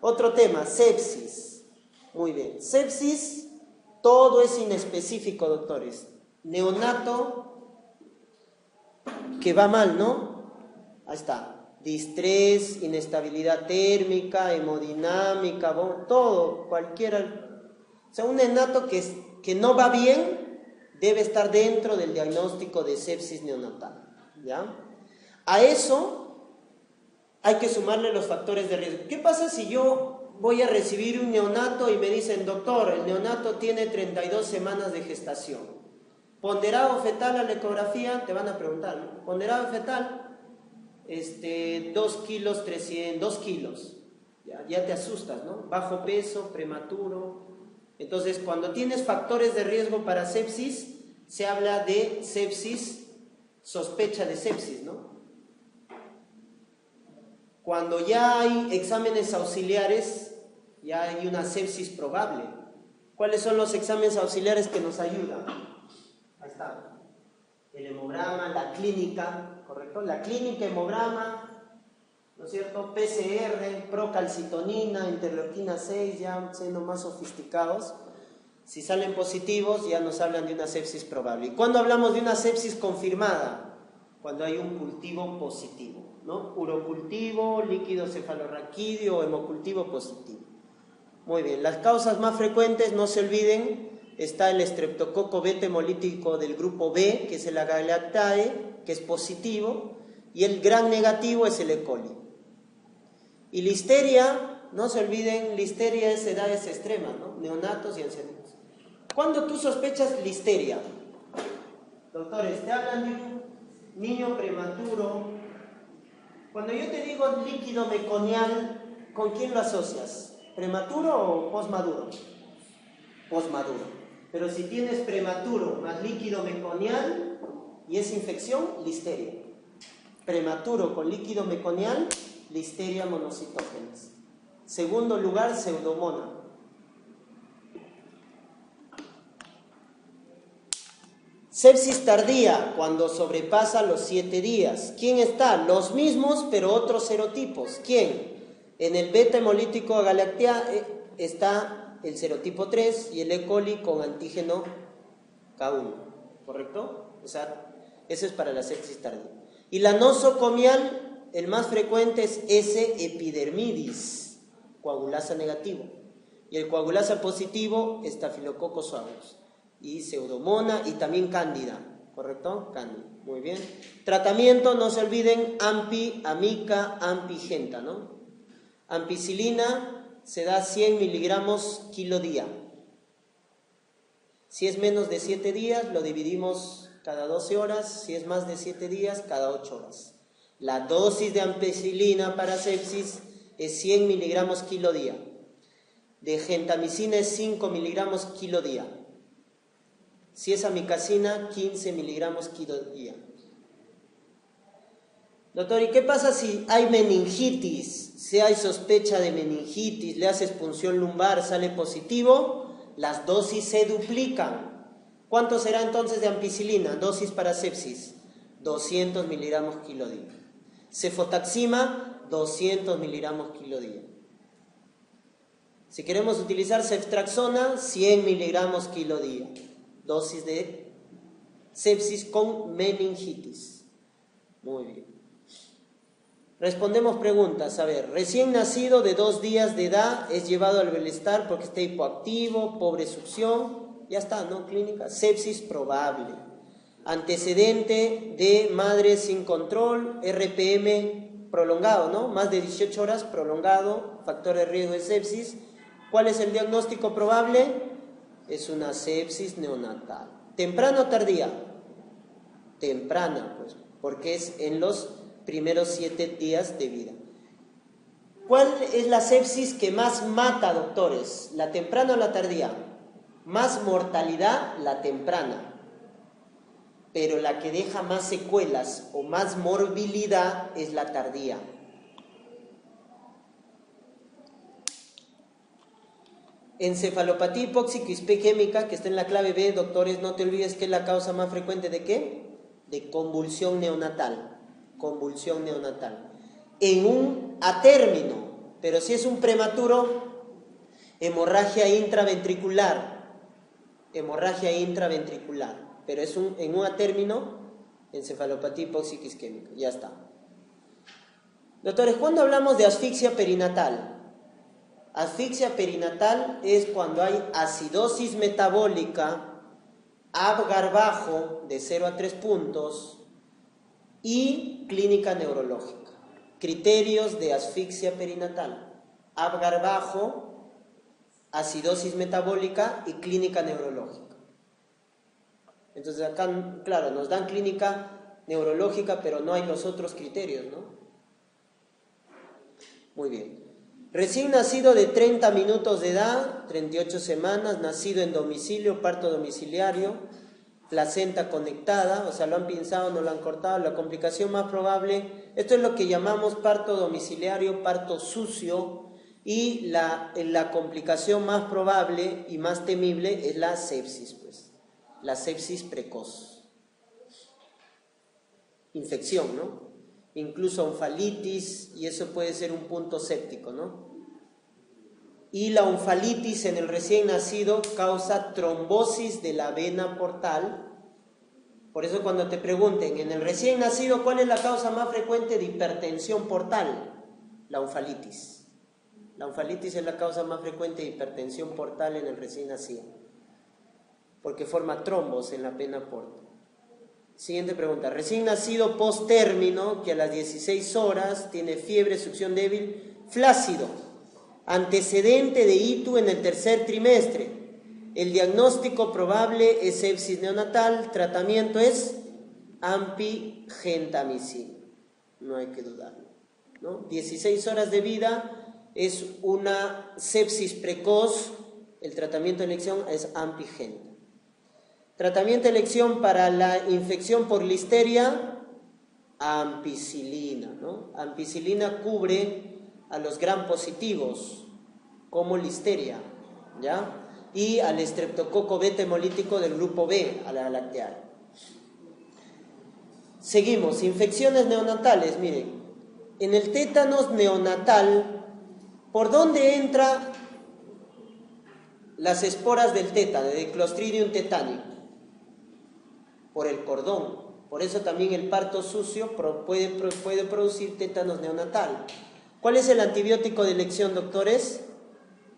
Otro tema, sepsis. Muy bien. Sepsis, todo es inespecífico, doctores. Neonato que va mal, ¿no? Ahí está. Distrés, inestabilidad térmica, hemodinámica, todo, cualquiera. O sea, un neonato que no va bien debe estar dentro del diagnóstico de sepsis neonatal, ¿ya? A eso hay que sumarle los factores de riesgo. ¿Qué pasa si yo voy a recibir un neonato y me dicen, doctor, el neonato tiene 32 semanas de gestación? Ponderado fetal a la ecografía, te van a preguntar, ¿no? Ponderado fetal, 2 kilos 300, 2 kilos. Ya te asustas, ¿no? Bajo peso, prematuro. Entonces, cuando tienes factores de riesgo para sepsis, se habla de sepsis, sospecha de sepsis, ¿no? Cuando ya hay exámenes auxiliares, ya hay una sepsis probable. ¿Cuáles son los exámenes auxiliares que nos ayudan? Ahí está. El hemograma, la clínica, ¿correcto? La clínica, hemograma, ¿no es cierto? PCR, procalcitonina, interleuquina 6, ya siendo más sofisticados. Si salen positivos, ya nos hablan de una sepsis probable. ¿Y cuándo hablamos de una sepsis confirmada? Cuando hay un cultivo positivo, ¿no? Urocultivo, líquido cefalorraquídeo o hemocultivo positivo. Muy bien, las causas más frecuentes, no se olviden, está el estreptococo beta hemolítico del grupo B, que es el Agalactae, que es positivo, y el gran negativo es el E. coli. Y listeria, no se olviden, listeria es edades extremas, ¿no? Neonatos y ancianos. ¿Cuándo tú sospechas listeria? Doctores, te hablan de un niño prematuro. Cuando yo te digo líquido meconial, ¿con quién lo asocias? ¿Prematuro o posmaduro? Posmaduro. Pero si tienes prematuro más líquido meconial y es infección, listeria. Prematuro con líquido meconial, listeria monocitógenes. Segundo lugar, pseudomonas. Sepsis tardía, cuando sobrepasa los 7 días. ¿Quién está? Los mismos, pero otros serotipos. ¿Quién? En el beta hemolítico Agalactae está el serotipo 3 y el E. coli con antígeno K1. ¿Correcto? O sea, eso es para la sepsis tardía. Y la nosocomial, el más frecuente es S. epidermidis, coagulasa negativo. Y el coagulasa positivo, Staphylococcus aureus. Y pseudomona y también cándida, ¿correcto? Cándida, muy bien. Tratamiento, no se olviden, AMPI, amica, ampigenta, ¿no? Ampicilina se da 100 miligramos kilo día. Si es menos de 7 días, lo dividimos cada 12 horas. Si es más de 7 días, cada 8 horas. La dosis de ampicilina para sepsis es 100 miligramos kilo día. De gentamicina es 5 miligramos kilo día. Si es amicacina, 15 miligramos kilo día. Doctor, ¿y qué pasa si hay meningitis? Si hay sospecha de meningitis, le haces punción lumbar, sale positivo, las dosis se duplican. ¿Cuánto será entonces de ampicilina? Dosis para sepsis, 200 miligramos kilo día. Cefotaxima, 200 miligramos kilo día. Si queremos utilizar ceftriaxona, 100 miligramos kilo día. Dosis de sepsis con meningitis. Muy bien. Respondemos preguntas. A ver, recién nacido de 2 días de edad es llevado al Belestar porque está hipoactivo, pobre succión. Ya está, ¿no? Clínica. Sepsis probable. Antecedente de madre sin control, RPM prolongado, ¿no? Más de 18 horas prolongado, factor de riesgo de sepsis. ¿Cuál es el diagnóstico probable? Es una sepsis neonatal. ¿Temprana o tardía? Temprana, pues, porque es en los primeros 7 días de vida. ¿Cuál es la sepsis que más mata, doctores? ¿La temprana o la tardía? Más mortalidad, la temprana. Pero la que deja más secuelas o más morbilidad es la tardía. Encefalopatía hipóxica isquémica, que está en la clave B, doctores, no te olvides que es la causa más frecuente ¿de qué? De convulsión neonatal. Convulsión neonatal. En un atérmino, Pero si es un prematuro, hemorragia intraventricular. Hemorragia intraventricular. Pero es en un término, encefalopatía hipóxica isquémica. Ya está. Doctores, ¿cuándo hablamos de asfixia perinatal? Asfixia perinatal es cuando hay acidosis metabólica, Apgar bajo de 0 a 3 puntos y clínica neurológica. Criterios de asfixia perinatal: Apgar bajo, acidosis metabólica y clínica neurológica. Entonces acá, claro, nos dan clínica neurológica, pero no hay los otros criterios, ¿no? Muy bien. Recién nacido de 30 minutos de edad, 38 semanas, nacido en domicilio, parto domiciliario, placenta conectada, o sea, lo han pinzado, no lo han cortado. La complicación más probable, esto es lo que llamamos parto domiciliario, parto sucio, y la complicación más probable y más temible es la sepsis, pues, la sepsis precoz. Infección, ¿no? Incluso onfalitis, y eso puede ser un punto séptico, ¿no? Y la onfalitis en el recién nacido causa trombosis de la vena portal. Por eso cuando te pregunten en el recién nacido ¿cuál es la causa más frecuente de hipertensión portal? La onfalitis. La onfalitis es la causa más frecuente de hipertensión portal en el recién nacido, porque forma trombos en la vena portal. Siguiente pregunta. Recién nacido post término, que a las 16 horas tiene fiebre, succión débil, flácido, antecedente de ITU en el tercer trimestre. El diagnóstico probable es sepsis neonatal, tratamiento es ampigentamicina, no hay que dudarlo, ¿no? 16 horas de vida es una sepsis precoz, el tratamiento de elección es ampigenta. Tratamiento de elección para la infección por listeria, ampicilina, ¿no? Ampicilina cubre a los gram positivos como listeria, ¿ya? Y al estreptococo beta hemolítico del grupo B, a la lacteal. Seguimos, infecciones neonatales. Miren, en el tétanos neonatal, ¿por dónde entran las esporas del tétano, de Clostridium tetani? Por el cordón. Por eso también el parto sucio puede producir tétanos neonatal. ¿Cuál es el antibiótico de elección, doctores?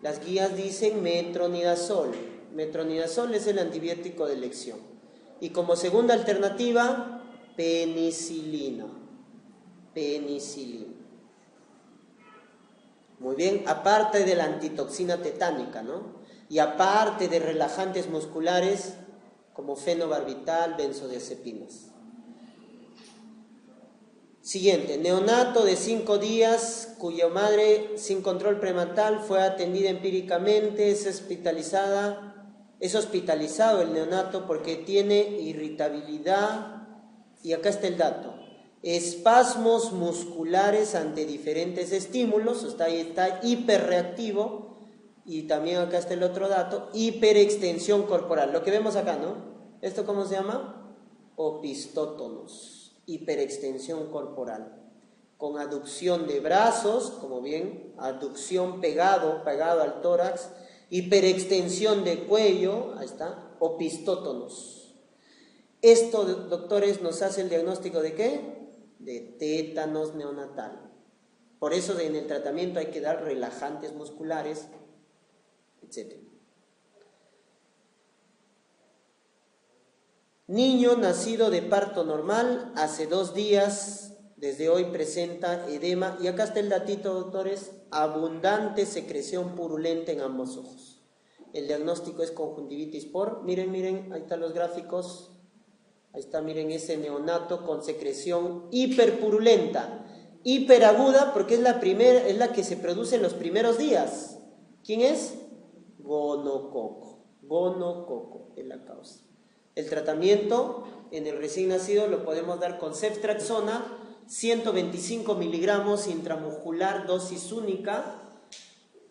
Las guías dicen metronidazol. Metronidazol es el antibiótico de elección. Y como segunda alternativa, penicilina. Penicilina. Muy bien, aparte de la antitoxina tetánica, ¿no? Y aparte de relajantes musculares como fenobarbital, benzodiazepinas. Siguiente, neonato de 5 días cuya madre sin control prenatal fue atendida empíricamente, es hospitalizado el neonato porque tiene irritabilidad, y acá está el dato, espasmos musculares ante diferentes estímulos, está hiperreactivo. Y también acá está el otro dato, hiperextensión corporal, lo que vemos acá, ¿no? ¿Esto cómo se llama? Opistótonos, hiperextensión corporal, con aducción de brazos, como bien, aducción pegado al tórax, hiperextensión de cuello, ahí está, opistótonos. Esto, doctores, nos hace el diagnóstico ¿de qué? De tétanos neonatal. Por eso en el tratamiento hay que dar relajantes musculares, etc. Niño nacido de parto normal, hace 2 días, desde hoy presenta edema, y acá está el datito, doctores, abundante secreción purulenta en ambos ojos. El diagnóstico es conjuntivitis por, miren, ahí están los gráficos, ahí está, miren ese neonato con secreción hiperpurulenta, hiperaguda, porque es la que se produce en los primeros días. ¿Quién es? Gonococo es la causa. El tratamiento en el recién nacido lo podemos dar con ceftriaxona, 125 miligramos intramuscular, dosis única,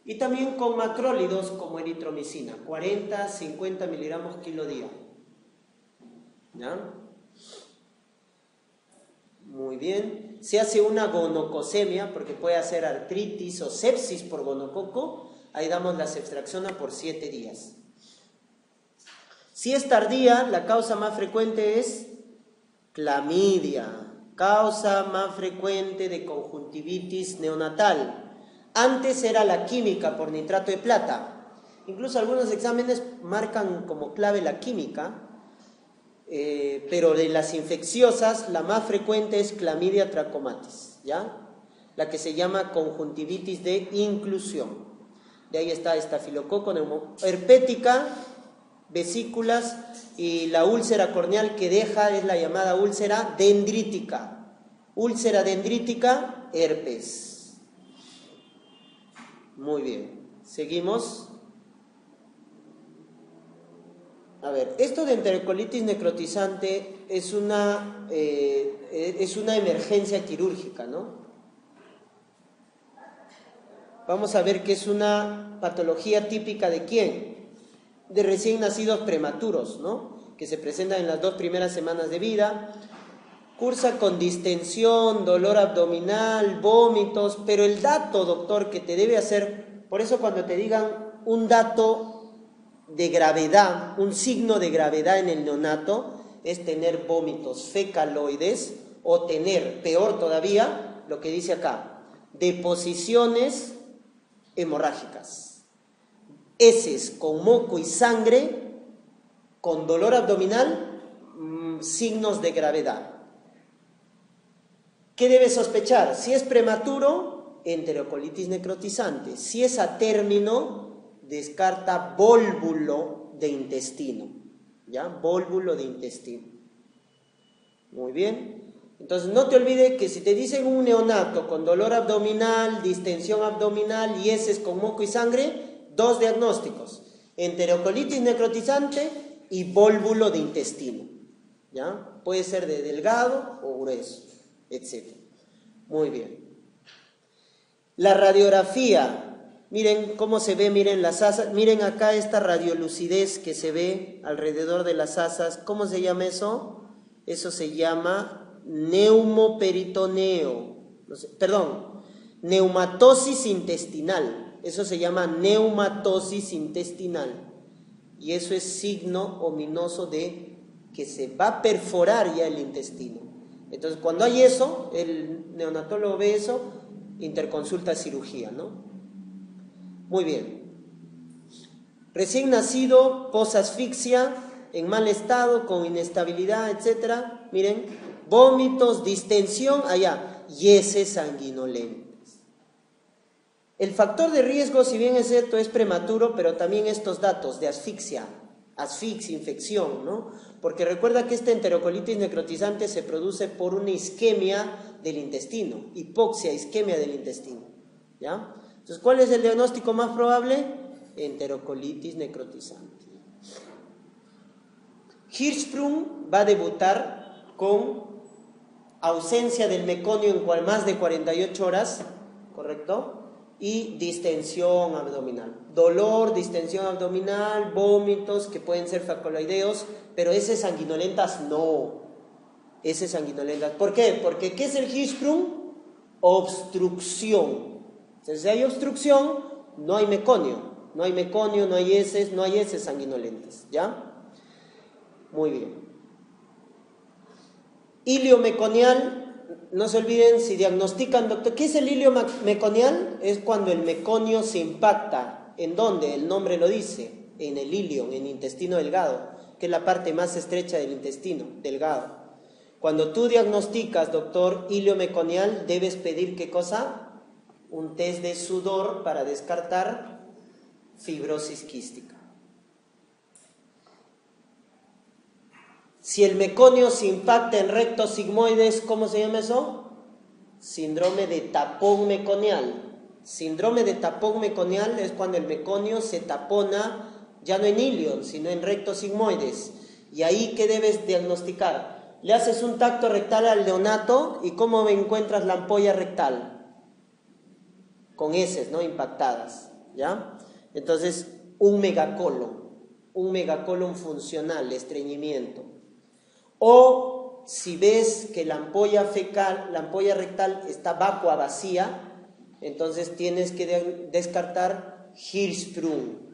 y también con macrólidos como eritromicina, 40-50 miligramos kilo día. ¿Ya? Muy bien. Se hace una gonocosemia, porque puede hacer artritis o sepsis por gonococo. Ahí damos la ceftriaxona por 7 días. Si es tardía, la causa más frecuente es clamidia, causa más frecuente de conjuntivitis neonatal. Antes era la química por nitrato de plata. Incluso algunos exámenes marcan como clave la química, pero de las infecciosas, la más frecuente es clamidia trachomatis, ¿ya? La que se llama conjuntivitis de inclusión. De ahí está estafilococo herpética, vesículas, y la úlcera corneal que deja es la llamada úlcera dendrítica. Úlcera dendrítica, herpes. Muy bien, seguimos. A ver, esto de enterocolitis necrotizante es una emergencia quirúrgica, ¿no? Vamos a ver que es una patología típica ¿de quién? De recién nacidos prematuros, ¿no? Que se presentan en las 2 primeras semanas de vida. Cursa con distensión, dolor abdominal, vómitos, pero el dato, doctor, que te debe hacer, por eso cuando te digan un dato de gravedad, un signo de gravedad en el neonato, es tener vómitos fecaloides o tener, peor todavía, lo que dice acá, deposiciones hemorrágicas, heces con moco y sangre, con dolor abdominal, signos de gravedad. ¿Qué debe sospechar? Si es prematuro, enterocolitis necrotizante. Si es a término, descarta vólvulo de intestino, ¿ya? Vólvulo de intestino. Muy bien. Entonces, no te olvides que si te dicen un neonato con dolor abdominal, distensión abdominal y heces con moco y sangre, 2 diagnósticos: enterocolitis necrotizante y vólvulo de intestino, ¿ya? Puede ser de delgado o grueso, etc. Muy bien. La radiografía, miren cómo se ve, miren las asas, miren acá esta radiolucidez que se ve alrededor de las asas. ¿Cómo se llama eso? Eso se llama neumoperitoneo, neumatosis intestinal. Eso se llama neumatosis intestinal. Y eso es signo ominoso de que se va a perforar ya el intestino. Entonces, cuando hay eso, el neonatólogo ve eso, interconsulta cirugía, ¿no? Muy bien. Recién nacido, posasfixia, en mal estado, con inestabilidad, etcétera. Miren, vómitos, distensión, allá, y heces sanguinolentas. El factor de riesgo, si bien es cierto, es prematuro, pero también estos datos de asfixia, infección, ¿no? Porque recuerda que esta enterocolitis necrotizante se produce por una isquemia del intestino, hipoxia, isquemia del intestino, ¿ya? Entonces, ¿cuál es el diagnóstico más probable? Enterocolitis necrotizante. Hirschsprung va a debutar con ausencia del meconio en más de 48 horas, ¿correcto? Y distensión abdominal. Dolor, distensión abdominal, vómitos que pueden ser facoloideos, pero heces sanguinolentas no. Heces sanguinolentas. ¿Por qué? Porque ¿qué es el Hirschsprung? Obstrucción. Entonces, si hay obstrucción, no hay meconio. No hay meconio, no hay heces sanguinolentas, ¿ya? Muy bien. Ilio meconial. No se olviden, si diagnostican, doctor, ¿qué es el ilio meconial? Es cuando el meconio se impacta. ¿En dónde? El nombre lo dice, en el ilio, en el intestino delgado, que es la parte más estrecha del intestino delgado. Cuando tú diagnosticas, doctor, ilio meconial, debes pedir, ¿qué cosa? Un test de sudor para descartar fibrosis quística. Si el meconio se impacta en rectos sigmoides, ¿cómo se llama eso? Síndrome de tapón meconial. Síndrome de tapón meconial es cuando el meconio se tapona ya no en ilion, sino en rectos sigmoides. Y ahí, ¿qué debes diagnosticar? Le haces un tacto rectal al neonato y ¿cómo encuentras la ampolla rectal? Con heces, ¿no? Impactadas, ¿ya? Entonces, un megacolon funcional, estreñimiento. O si ves que la ampolla fecal, la ampolla rectal está vacua, vacía, entonces tienes que descartar Hirschsprung.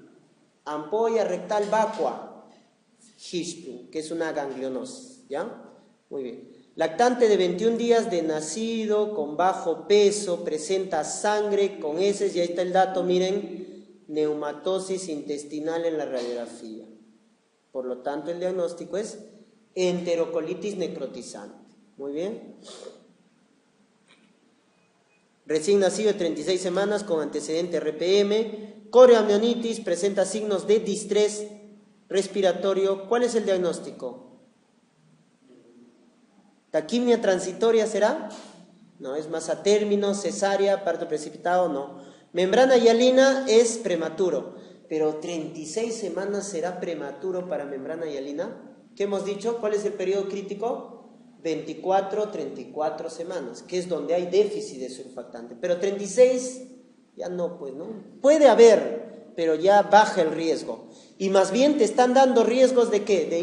Ampolla rectal vacua, Hirschsprung, que es una ganglionosis, ¿ya? Muy bien. Lactante de 21 días de nacido, con bajo peso, presenta sangre con heces, y ahí está el dato, miren, neumatosis intestinal en la radiografía. Por lo tanto, el diagnóstico es enterocolitis necrotizante. Muy bien. Recién nacido de 36 semanas con antecedente RPM, coreoamnionitis, presenta signos de distrés respiratorio. ¿Cuál es el diagnóstico? ¿Taquimia transitoria será? No, es más a término, cesárea, parto precipitado, no. Membrana hialina es prematuro, pero 36 semanas será prematuro para membrana hialina. ¿Qué hemos dicho? ¿Cuál es el periodo crítico? 24-34 semanas, que es donde hay déficit de surfactante. Pero 36 ya no, pues, ¿no? Puede haber, pero ya baja el riesgo. Y más bien te están dando riesgos de ¿qué? De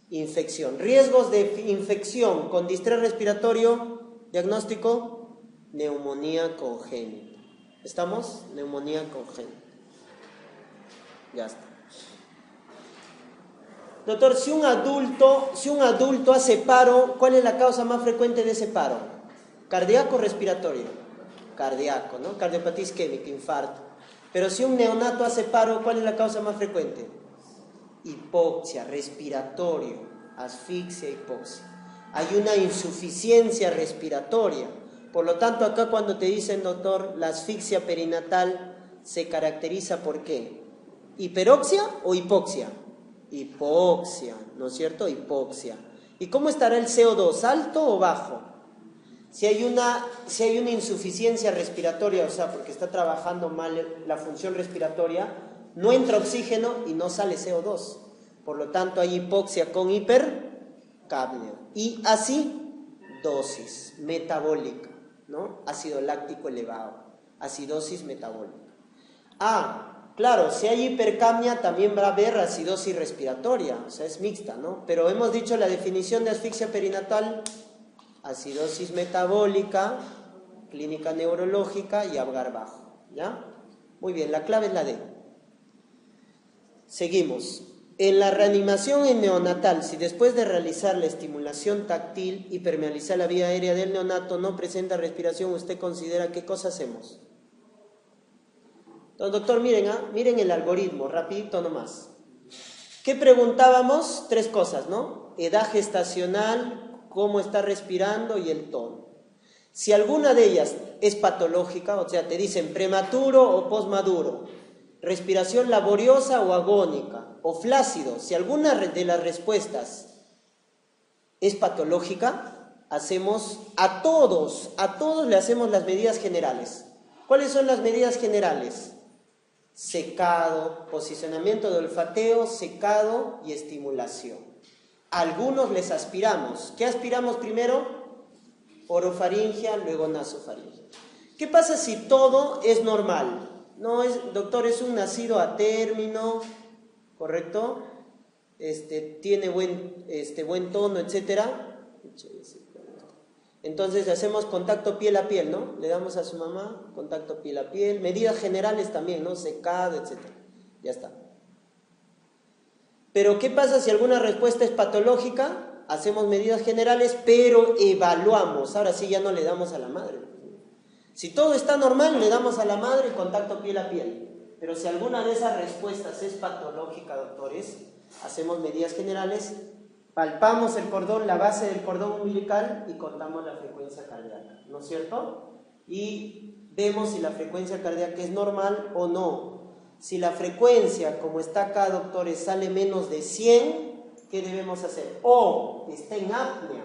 infección. Riesgos de infección con distrés respiratorio, diagnóstico, neumonía congénita. ¿Estamos? Neumonía congénita. Ya está. Doctor, si un adulto hace paro, ¿cuál es la causa más frecuente de ese paro? ¿Cardíaco o respiratorio? Cardíaco, ¿no? Cardiopatía isquémica, infarto. Pero si un neonato hace paro, ¿cuál es la causa más frecuente? Hipoxia, respiratorio, asfixia, hipoxia. Hay una insuficiencia respiratoria. Por lo tanto, acá cuando te dicen, doctor, la asfixia perinatal se caracteriza ¿por qué? ¿Hiperoxia o hipoxia? Hipoxia, ¿no es cierto? Hipoxia. ¿Y cómo estará el CO2? ¿Alto o bajo? Si hay una insuficiencia respiratoria, o sea, porque está trabajando mal la función respiratoria, no entra oxígeno y no sale CO2. Por lo tanto, hay hipoxia con hipercapnia. Y acidosis metabólica, ¿no? Ácido láctico elevado. Acidosis metabólica. Claro, si hay hipercapnia también va a haber acidosis respiratoria, o sea, es mixta, ¿no? Pero hemos dicho la definición de asfixia perinatal: acidosis metabólica, clínica neurológica y Apgar bajo, ¿ya? Muy bien, la clave es la D. Seguimos. En la reanimación en neonatal, si después de realizar la estimulación táctil y permeabilizar la vía aérea del neonato no presenta respiración, ¿usted considera qué cosa hacemos? Entonces, doctor, miren el algoritmo, rapidito nomás. ¿Qué preguntábamos? 3 cosas, ¿no? Edad gestacional, cómo está respirando y el tono. Si alguna de ellas es patológica, o sea, te dicen prematuro o posmaduro, respiración laboriosa o agónica, o flácido, si alguna de las respuestas es patológica, hacemos a todos le hacemos las medidas generales. ¿Cuáles son las medidas generales? Secado, posicionamiento de olfateo, secado y estimulación. A algunos les aspiramos. ¿Qué aspiramos primero? Orofaringia, luego nasofaringia. ¿Qué pasa si todo es normal? No es, doctor, es un nacido a término, ¿correcto? Tiene buen tono, etcétera. Entonces hacemos contacto piel a piel, ¿no? Le damos a su mamá contacto piel a piel, medidas generales también, ¿no? Secado, etcétera. Ya está. Pero ¿qué pasa si alguna respuesta es patológica? Hacemos medidas generales, pero evaluamos. Ahora sí ya no le damos a la madre. Si todo está normal, le damos a la madre contacto piel a piel. Pero si alguna de esas respuestas es patológica, doctores, hacemos medidas generales, palpamos el cordón, la base del cordón umbilical y contamos la frecuencia cardíaca, ¿no es cierto? Y vemos si la frecuencia cardíaca es normal o no. Si la frecuencia, como está acá, doctores, sale menos de 100, ¿qué debemos hacer? O está en apnea.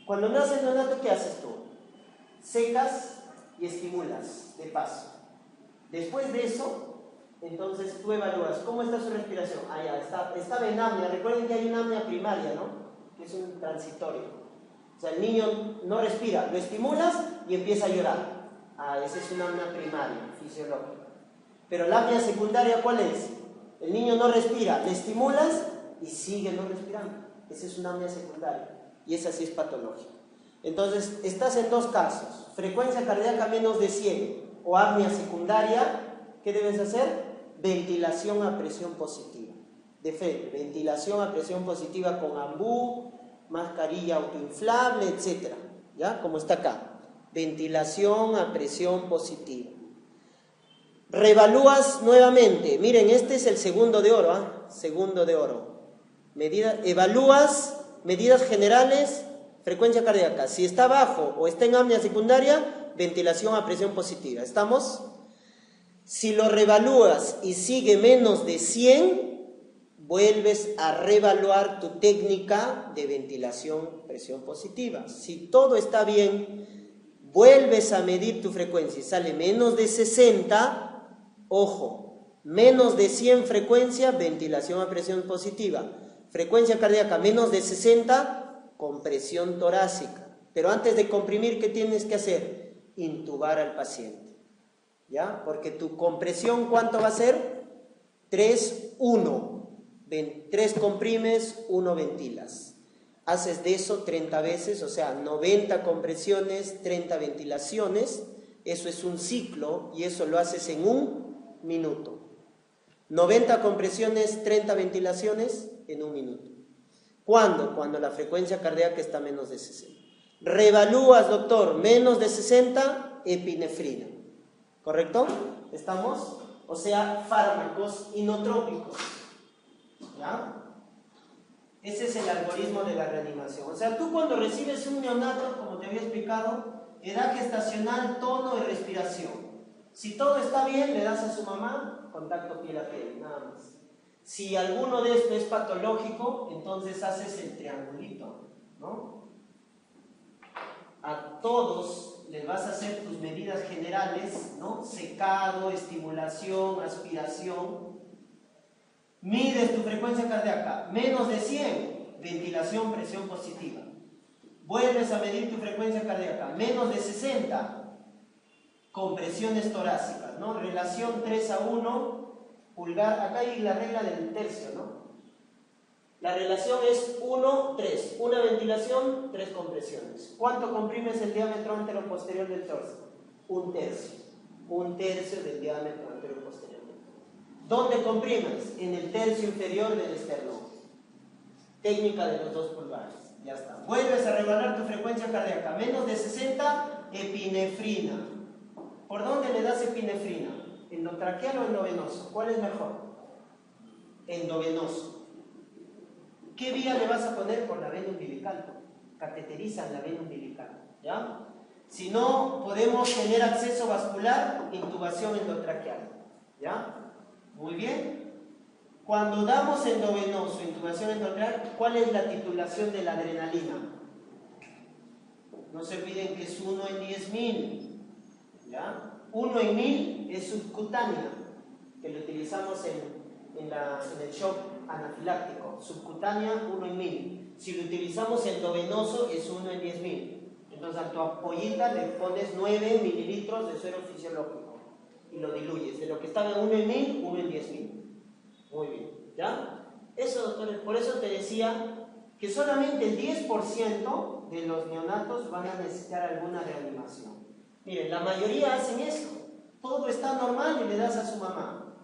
Cuando nace el neonato, ¿qué haces tú? Secas y estimulas de paso. Después de eso, entonces tú evalúas cómo está su respiración. Ya estaba en apnea. Recuerden que hay una apnea primaria, ¿no? Que es un transitorio. O sea, el niño no respira, lo estimulas y empieza a llorar. Esa es una apnea primaria, fisiológica. Pero la apnea secundaria, ¿cuál es? El niño no respira, le estimulas y sigue no respirando. esa es una apnea secundaria y esa sí es patológica. Entonces, estás en dos casos, frecuencia cardíaca menos de 100 o apnea secundaria. ¿Qué debes hacer? Ventilación a presión positiva. De fe, ventilación a presión positiva con ambú, mascarilla autoinflable, etc. ¿Ya? Como está acá. Ventilación a presión positiva. Revalúas nuevamente. Miren, este es el segundo de oro, ¿ah? Segundo de oro. Evalúas medidas generales, frecuencia cardíaca. Si está bajo o está en apnea secundaria, ventilación a presión positiva. ¿Estamos? Si lo revalúas y sigue menos de 100, vuelves a revaluar tu técnica de ventilación presión positiva. Si todo está bien, vuelves a medir tu frecuencia y sale menos de 60, ojo, menos de 100 frecuencia, ventilación a presión positiva. Frecuencia cardíaca menos de 60, compresión torácica. Pero antes de comprimir, ¿qué tienes que hacer? Intubar al paciente. ¿Ya? Porque tu compresión, ¿cuánto va a ser? 3, 1. 3 comprimes, 1 ventilas. Haces de eso 30 veces, o sea, 90 compresiones, 30 ventilaciones. Eso es un ciclo y eso lo haces en un minuto. 90 compresiones, 30 ventilaciones en un minuto. ¿Cuándo? Cuando la frecuencia cardíaca está menos de 60. Revalúas, doctor, menos de 60, epinefrina. ¿Correcto? ¿Estamos? O sea, fármacos inotrópicos. ¿Ya? Ese es el algoritmo de la reanimación. O sea, tú cuando recibes un neonato, como te había explicado, edad gestacional, tono y respiración. Si todo está bien, le das a su mamá, contacto piel a piel, nada más. Si alguno de estos es patológico, entonces haces el triangulito, ¿no? A todos les vas a hacer tus medidas generales, ¿no? Secado, estimulación, aspiración. Mides tu frecuencia cardíaca, menos de 100, ventilación, presión positiva. Vuelves a medir tu frecuencia cardíaca, menos de 60, compresiones torácicas, ¿no? Relación 3:1, pulgar, acá hay la regla del tercio, ¿no? La relación es 1:3, una ventilación, 3 compresiones. ¿Cuánto comprimes el diámetro anteroposterior del torso? 1/3. 1/3 del diámetro anteroposterior. ¿Dónde comprimes? En el tercio inferior del esternón. Técnica de los 2 pulgares. Ya está. Vuelves a revaluar tu frecuencia cardíaca. Menos de 60, epinefrina. ¿Por dónde le das epinefrina? ¿Endotraqueal o endovenoso? ¿Cuál es mejor? Endovenoso. ¿Qué vía le vas a poner? Por la vena umbilical. Cateterizan la vena umbilical. ¿Ya? Si no podemos tener acceso vascular, intubación endotraqueal. ¿Ya? Muy bien. Cuando damos endovenoso, intubación endotraqueal, ¿cuál es la titulación de la adrenalina? No se olviden que es 1 en 10.000. ¿Ya? 1 en 1000 es subcutánea, que lo utilizamos en el shock anafiláctico. Subcutánea, 1 en 1000. Si lo utilizamos endovenoso, es 1 en 10.000. Entonces a tu ampollita le pones 9 mililitros de suero fisiológico y lo diluyes. De lo que estaba en 1 en 1000, 1 en 10.000. Muy bien, ¿ya? Eso, doctores, por eso te decía que solamente el 10% de los neonatos van a necesitar alguna reanimación. Miren, la mayoría hacen esto. Todo está normal y le das a su mamá.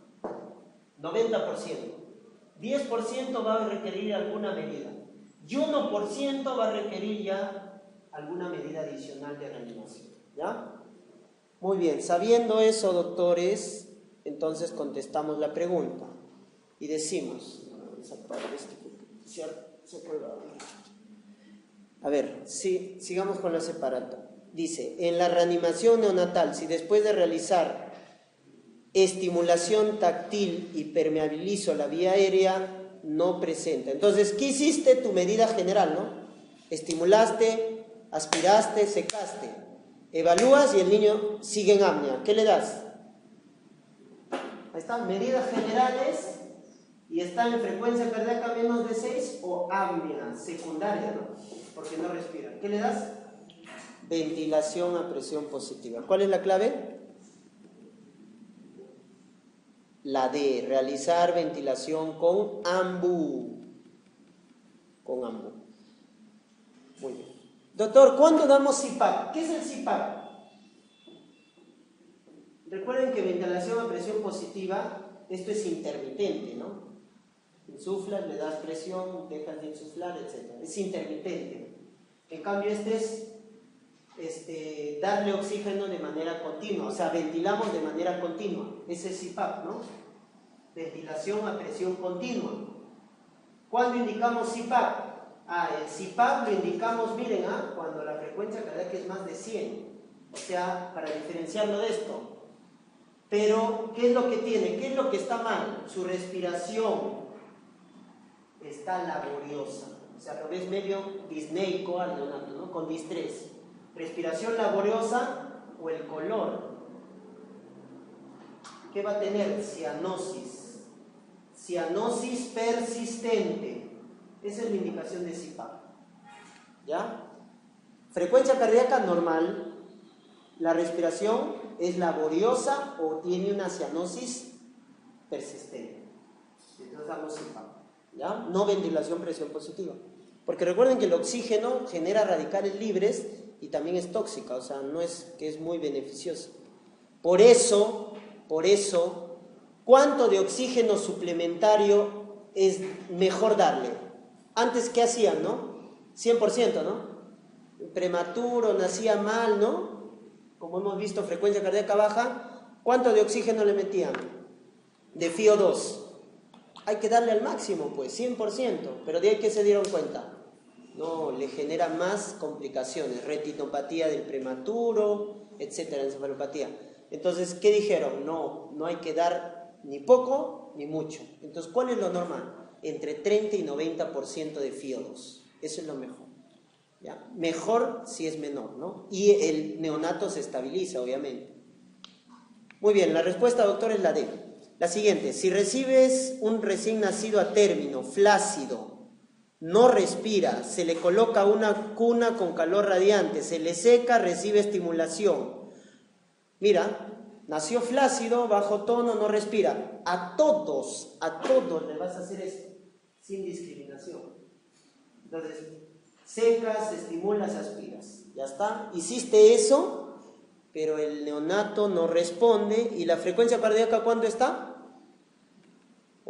90%. 10% va a requerir alguna medida. Y 1% va a requerir ya alguna medida adicional de reanimación. ¿Ya? Muy bien, sabiendo eso, doctores, entonces contestamos la pregunta. Y decimos, a ver, sigamos con la separata. Dice, en la reanimación neonatal, si después de realizar estimulación táctil y permeabilizo la vía aérea, no presenta. Entonces, ¿qué hiciste? Tu medida general, ¿no? Estimulaste, aspiraste, secaste. Evalúas y el niño sigue en apnea. ¿Qué le das? Ahí están, medidas generales. Y está en frecuencia cardíaca menos de 6 o apnea secundaria, ¿no? Porque no respira. ¿Qué le das? Ventilación a presión positiva. ¿Cuál es la clave? La D, realizar ventilación con ambú. con AMBO. Muy bien. Doctor, ¿cuándo damos CPAP? ¿Qué es el CPAP? Recuerden que ventilación a presión positiva, esto es intermitente, ¿no? Insuflas, le das presión, dejas de insuflar, etc. Es intermitente. En cambio, este es darle oxígeno de manera continua, o sea, ventilamos de manera continua. Ese es CPAP, ¿no? Ventilación a presión continua. ¿Cuándo indicamos CPAP? El CPAP lo indicamos, miren, cuando la frecuencia cardíaca es más de 100. O sea, para diferenciarlo de esto. Pero, ¿qué es lo que tiene? ¿Qué es lo que está mal? Su respiración está laboriosa. O sea, lo ves medio disneico al neonato, ¿no? Con distrés. Respiración laboriosa o el color. ¿Qué va a tener? Cianosis. Cianosis persistente. Esa es la indicación de CPAP. ¿Ya? Frecuencia cardíaca normal. La respiración es laboriosa o tiene una cianosis persistente. Entonces damos CPAP. ¿Ya? No ventilación presión positiva. Porque recuerden que el oxígeno genera radicales libres y también es tóxica, o sea, no es que es muy beneficiosa. Por eso, ¿cuánto de oxígeno suplementario es mejor darle? Antes, ¿qué hacían, no? 100%, ¿no? Prematuro, nacía mal, ¿no? Como hemos visto, frecuencia cardíaca baja, ¿cuánto de oxígeno le metían? De FiO2. Hay que darle al máximo, pues, 100%. Pero de ahí que se dieron cuenta. No, le genera más complicaciones, retinopatía del prematuro, etcétera, encefalopatía. Entonces, ¿qué dijeron? No hay que dar ni poco ni mucho. Entonces, ¿cuál es lo normal? Entre 30 y 90% de FiO2. Eso es lo mejor. ¿Ya? Mejor si es menor, ¿no? Y el neonato se estabiliza, obviamente. Muy bien, la respuesta, doctor, es la D. La siguiente, si recibes un recién nacido a término, flácido, no respira, se le coloca una cuna con calor radiante, se le seca, recibe estimulación. Mira, nació flácido, bajo tono, no respira. A todos le vas a hacer esto, sin discriminación. Entonces, secas, estimulas, aspiras. Ya está, hiciste eso, pero el neonato no responde. ¿Y la frecuencia cardíaca cuánto está?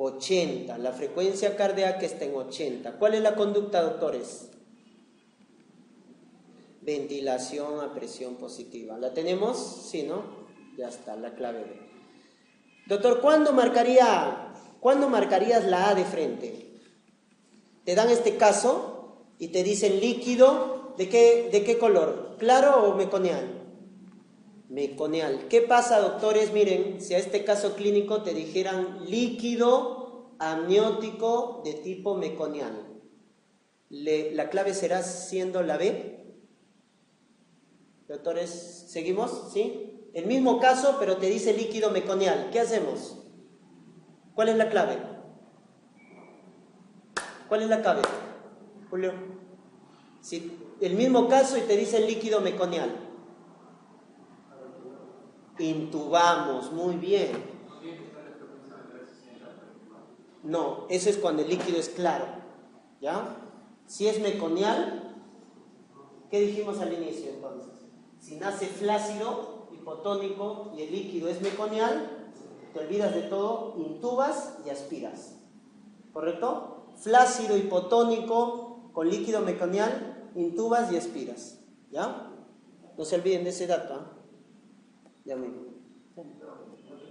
80, la frecuencia cardíaca está en 80. ¿Cuál es la conducta, doctores? Ventilación a presión positiva. ¿La tenemos? Sí, ¿no? Ya está, la clave B. Doctor, ¿cuándo marcarías la A de frente? Te dan este caso y te dicen líquido, ¿de qué color? ¿Claro o meconial? Meconial. ¿Qué pasa, doctores? Miren, si a este caso clínico te dijeran líquido amniótico de tipo meconial, ¿la clave será siendo la B? Doctores, ¿seguimos? ¿Sí? El mismo caso, pero te dice líquido meconial. ¿Qué hacemos? ¿Cuál es la clave? ¿Cuál es la clave, Julio? Si el mismo caso y te dice líquido meconial. Intubamos, muy bien. No, eso es cuando el líquido es claro. ¿Ya? Si es meconial, ¿qué dijimos al inicio entonces? Si nace flácido, hipotónico y el líquido es meconial, te olvidas de todo, intubas y aspiras. ¿Correcto? Flácido, hipotónico, con líquido meconial, intubas y aspiras. ¿Ya? No se olviden de ese dato, ¿eh? Ya mismo.